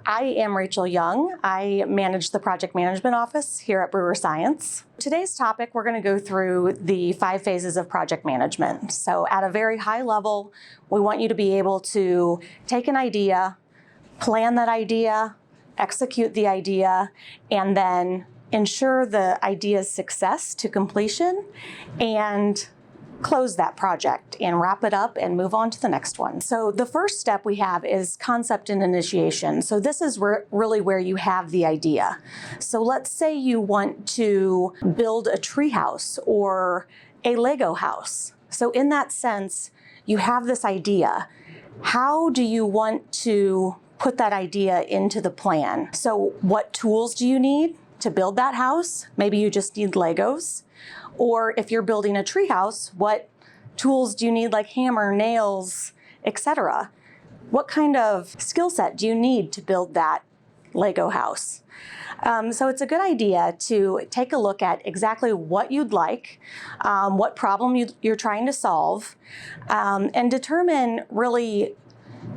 I am Rachel Jung. I manage the project management office here at Brewer Science. Today's topic, we're going to go through the 5 phases of project management. So at a very high level, we want you to be able to take an idea, plan that idea, execute the idea, and then ensure the idea's success to completion and close that project and wrap it up and move on to the next one. So the first step we have is concept and initiation. So this is really where you have the idea. So let's say you want to build a tree house or a Lego house. So in that sense, you have this idea. How do you want to put that idea into the plan? So what tools do you need to build that house? Maybe you just need Legos. Or if you're building a tree house, what tools do you need, like hammer, nails, etc.? What kind of skill set do you need to build that Lego house? So it's a good idea to take a look at exactly what you'd like, what problem you're trying to solve, and determine really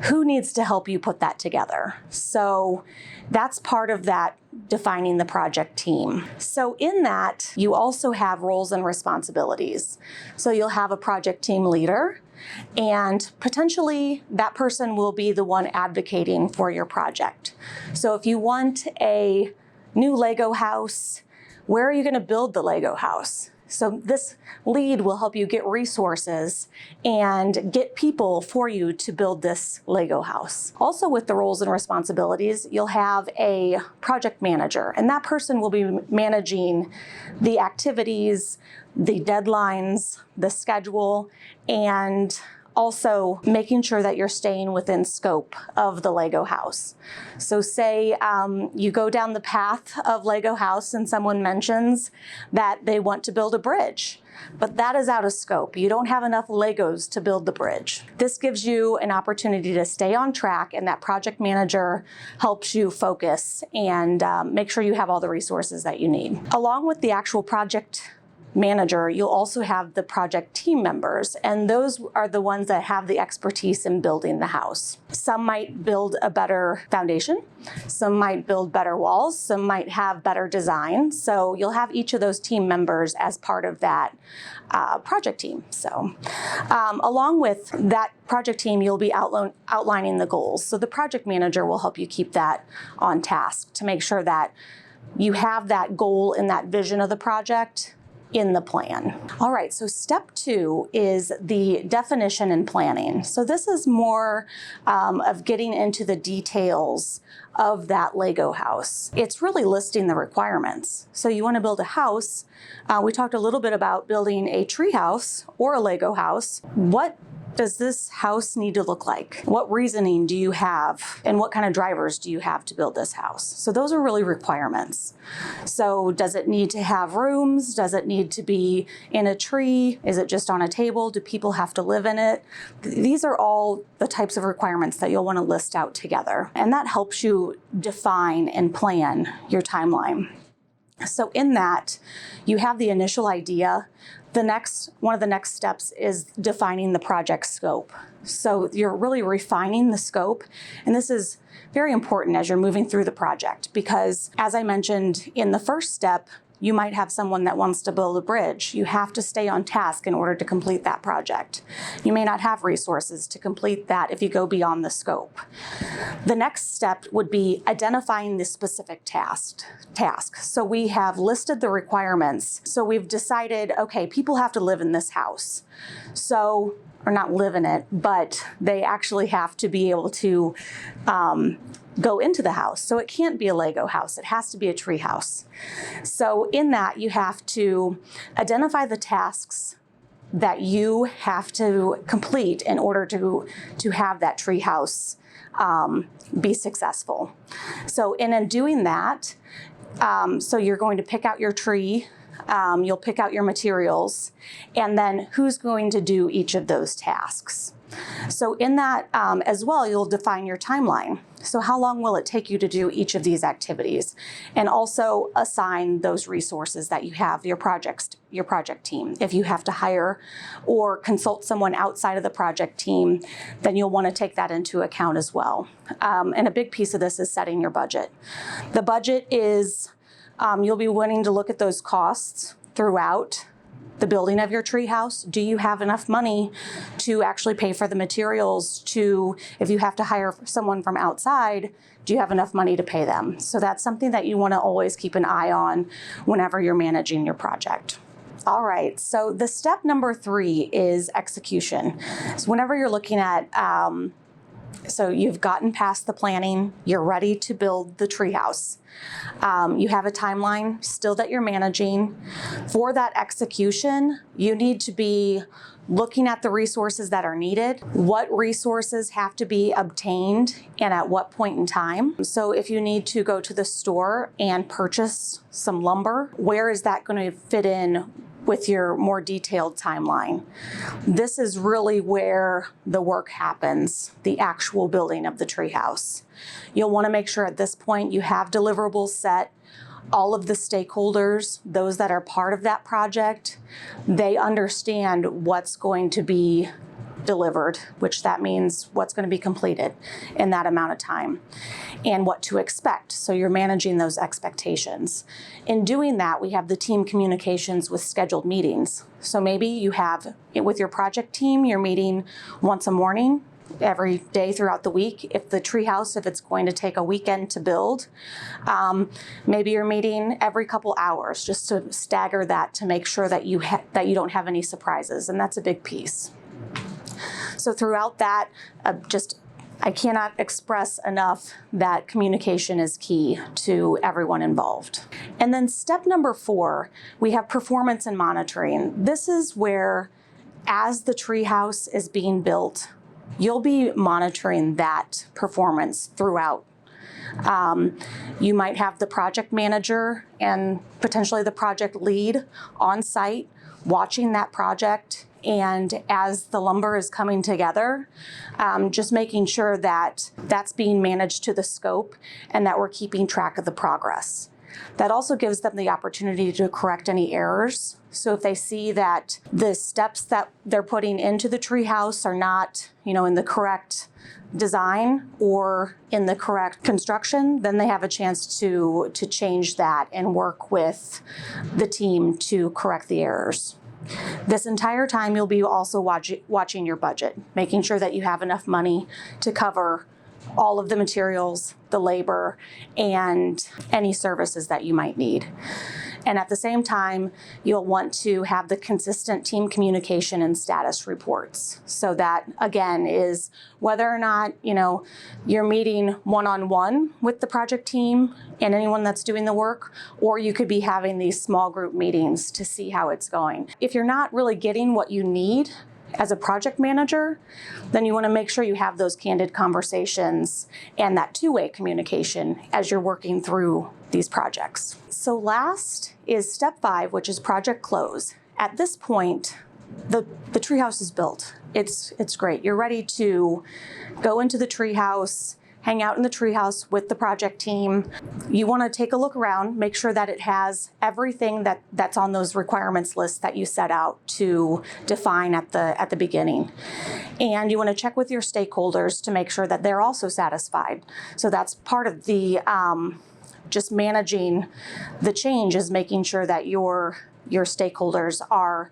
who needs to help you put that together. So that's part of that defining the project team. So in that, you also have roles and responsibilities. So you'll have a project team leader, and potentially that person will be the one advocating for your project. So if you want a new Lego house, where are you going to build the Lego house? So this lead will help you get resources and get people for you to build this Lego house. Also with the roles and responsibilities, you'll have a project manager, and that person will be managing the activities, the deadlines, the schedule, and also making sure that you're staying within scope of the Lego house. So say you go down the path of Lego house and someone mentions that they want to build a bridge, but that is out of scope. You don't have enough Legos to build the bridge. This gives you an opportunity to stay on track, and that project manager helps you focus and make sure you have all the resources that you need. Along with the actual project manager, you'll also have the project team members, and those are the ones that have the expertise in building the house. Some might build a better foundation, some might build better walls, some might have better design. So you'll have each of those team members as part of that project team. So along with that project team, you'll be outlining the goals. So the project manager will help you keep that on task to make sure that you have that goal and that vision of the project in the plan. All right, so step 2 is the definition and planning. So this is more of getting into the details of that Lego house. It's really listing the requirements. So you want to build a house. We talked a little bit about building a tree house or a Lego house. What does this house need to look like? What reasoning do you have, and what kind of drivers do you have to build this house? So those are really requirements. So does it need to have rooms? Does it need to be in a tree? Is it just on a table? Do people have to live in it? These are all the types of requirements that you'll want to list out together. And that helps you define and plan your timeline. So in that, you have the initial idea. One of the next steps is defining the project scope. So you're really refining the scope, and this is very important as you're moving through the project, because as I mentioned in the first step, you might have someone that wants to build a bridge. You have to stay on task in order to complete that project. You may not have resources to complete that if you go beyond the scope. The next step would be identifying the specific task. So we have listed the requirements. So we've decided, okay, people have to live in this house. So, or not live in it, but they actually have to be able to go into the house. So it can't be a Lego house. It has to be a tree house. So in that, you have to identify the tasks that you have to complete in order to have that tree house be successful. So in doing that, so you're going to pick out your tree, you'll pick out your materials, and then who's going to do each of those tasks. So in that as well, you'll define your timeline. So how long will it take you to do each of these activities? And also assign those resources that you have, your project team. If you have to hire or consult someone outside of the project team, then you'll want to take that into account as well. And a big piece of this is setting your budget. The budget is, you'll be wanting to look at those costs throughout the building of your treehouse. Do you have enough money to actually pay for the materials? If you have to hire someone from outside, do you have enough money to pay them? So that's something that you want to always keep an eye on whenever you're managing your project. All right, so the step number 3 is execution. So whenever you're looking at so you've gotten past the planning, you're ready to build the treehouse. You have a timeline still that you're managing. For that execution, you need to be looking at the resources that are needed, what resources have to be obtained, and at what point in time. So if you need to go to the store and purchase some lumber, where is that going to fit in with your more detailed timeline? This is really where the work happens, the actual building of the treehouse. You'll want to make sure at this point you have deliverables set. All of the stakeholders, those that are part of that project, they understand what's going to be delivered, which that means what's going to be completed in that amount of time and what to expect. So you're managing those expectations. In doing that, we have the team communications with scheduled meetings. So maybe you have, with your project team, you're meeting once a morning, every day throughout the week. If the treehouse, if it's going to take a weekend to build, maybe you're meeting every couple hours just to stagger that to make sure that you don't have any surprises, and that's a big piece. So throughout that, I cannot express enough that communication is key to everyone involved. And then step number 4, we have performance and monitoring. This is where, as the treehouse is being built, you'll be monitoring that performance throughout. You might have the project manager and potentially the project lead on site watching that project, and as the lumber is coming together, just making sure that that's being managed to the scope and that we're keeping track of the progress. That also gives them the opportunity to correct any errors. So if they see that the steps that they're putting into the treehouse are not, in the correct design or in the correct construction, then they have a chance to change that and work with the team to correct the errors. This entire time, you'll be also watching your budget, making sure that you have enough money to cover all of the materials, the labor, and any services that you might need. And at the same time, you'll want to have the consistent team communication and status reports. So that, again, is whether or not, you're meeting one-on-one with the project team and anyone that's doing the work, or you could be having these small group meetings to see how it's going. If you're not really getting what you need as a project manager, then you want to make sure you have those candid conversations and that two-way communication as you're working through these projects. So last is step 5, which is project close. At this point, the treehouse is built. It's great. You're ready to go into the treehouse, hang out in the treehouse with the project team. You want to take a look around, make sure that it has everything that's on those requirements lists that you set out to define at the beginning. And you want to check with your stakeholders to make sure that they're also satisfied. So that's part of the just managing the change, is making sure that your stakeholders are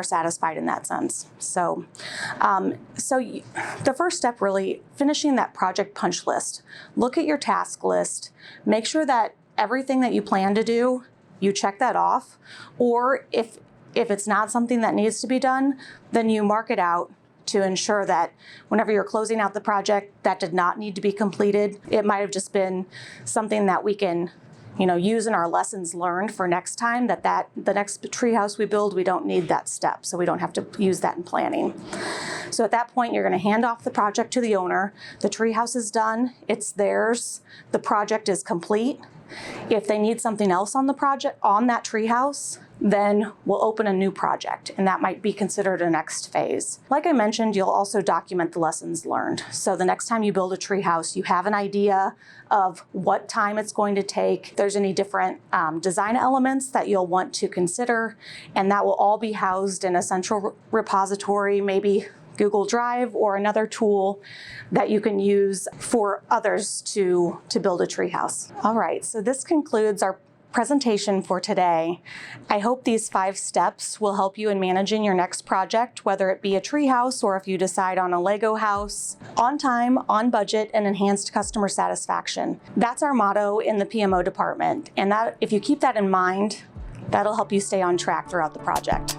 satisfied in that sense. So the first step, really, finishing that project punch list. Look at your task list. Make sure that everything that you plan to do, you check that off. Or if it's not something that needs to be done, then you mark it out to ensure that whenever you're closing out the project that did not need to be completed, it might have just been something that we can use in our lessons learned for next time, that the next treehouse we build, we don't need that step, so we don't have to use that in planning. So at that point, you're going to hand off the project to the owner. The treehouse is done, it's theirs, the project is complete. If they need something else on the project, on that treehouse, then we'll open a new project, and that might be considered a next phase. Like I mentioned, you'll also document the lessons learned. So the next time you build a treehouse, you have an idea of what time it's going to take. If there's any different design elements that you'll want to consider, and that will all be housed in a central repository, maybe Google Drive or another tool that you can use for others to build a treehouse. All right, so this concludes our presentation for today. I hope these 5 steps will help you in managing your next project, whether it be a treehouse or if you decide on a Lego house, on time, on budget, and enhanced customer satisfaction. That's our motto in the PMO department, and that if you keep that in mind, that'll help you stay on track throughout the project.